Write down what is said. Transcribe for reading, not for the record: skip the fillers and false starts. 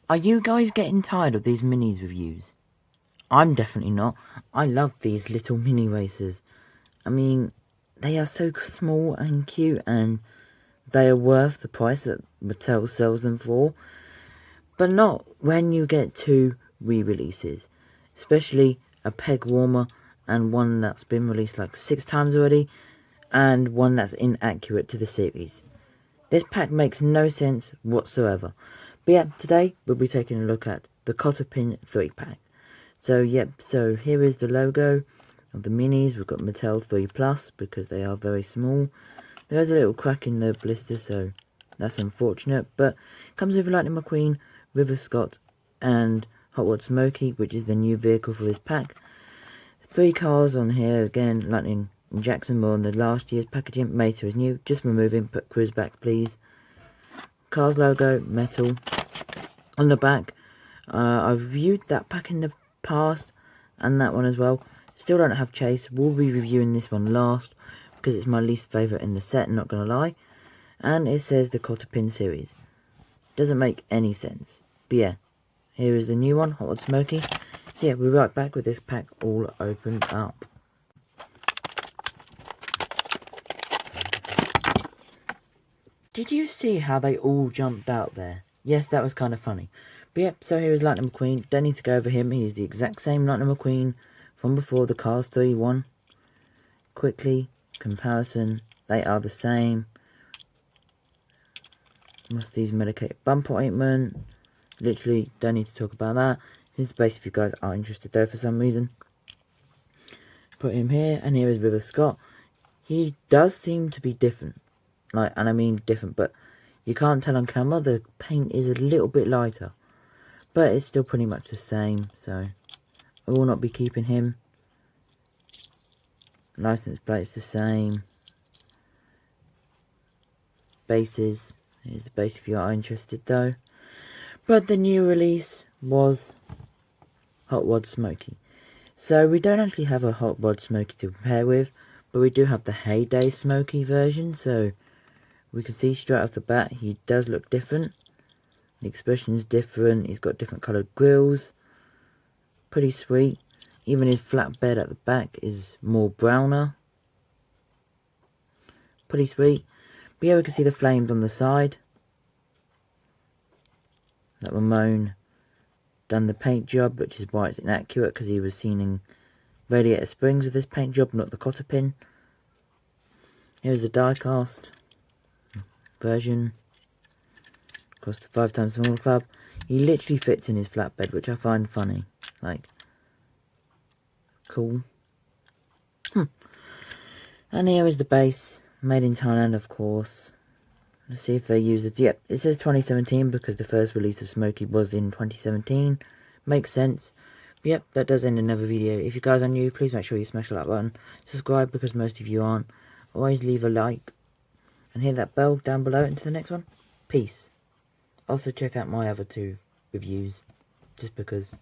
Are you guys getting tired of these minis reviews? I'm definitely not. I love these little mini racers. I mean, they are so small and cute, and they are worth the price that Mattel sells them for. But not when you get two re-releases. Especially a peg warmer and one that's been released like 6 times already, and one that's inaccurate to the series. This pack makes no sense whatsoever. But yeah, today we'll be taking a look at the Cotter Pin 3-pack. So so here is the logo of the minis. We've got Mattel 3 Plus because they are very small. There is a little crack in the blister, so that's unfortunate. But it comes with Lightning McQueen, River Scott, and Hot Rod Smokey, which is the new vehicle for this pack. 3 cars on here, again, Lightning and Jackson more on the last year's packaging. Mater is new, just remove him, put Cruz back please. Cars logo, metal. On the back, I've reviewed that pack in the past, and that one as well. Still don't have Chase, we'll be reviewing this one last, because it's my least favourite in the set, not gonna lie. And it says the Cotter Pin series. Doesn't make any sense. But yeah, here is the new one, Hot Rod Smokey. So yeah, we'll be right back with this pack all opened up. Did you see how they all jumped out there? Yes, that was kind of funny. But yep, so here is Lightning McQueen. Don't need to go over him. He's the exact same Lightning McQueen from before the Cars 3 one. Quickly, comparison, they are the same. Must use medicated bumper ointment. Literally, don't need to talk about that. Here's the base if you guys are interested though for some reason. Put him here, and here is River Scott. He does seem to be different. Like, and I mean different, but you can't tell on camera. The paint is a little bit lighter, but it's still pretty much the same, so I will not be keeping him. License plate's the same. Bases, here's the base if you are interested though. But the new release was Hot Rod Smokey. So we don't actually have a Hot Rod Smokey to compare with, but we do have the Heyday Smokey version, so we can see straight off the bat he does look different. The expression is different, he's got different coloured grills. Pretty sweet. Even his flatbed at the back is more browner. Pretty sweet. But yeah, we can see the flames on the side. That Ramon done the paint job, which is why it's inaccurate, because he was seen in Radiator Springs with this paint job, not the Cotter Pin. Here's the die cast version. Cost a 5 times smaller club. He literally fits in his flatbed, which I find funny. Like, cool. And here is the base, made in Thailand, of course. Let's see if they use it. Yep, it says 2017 because the first release of Smokey was in 2017. Makes sense. But yep, that does end another video. If you guys are new, please make sure you smash the like button. Subscribe because most of you aren't. Always leave a like. And hit that bell down below. Into the next one. Peace. Also check out my other 2 reviews. Just because.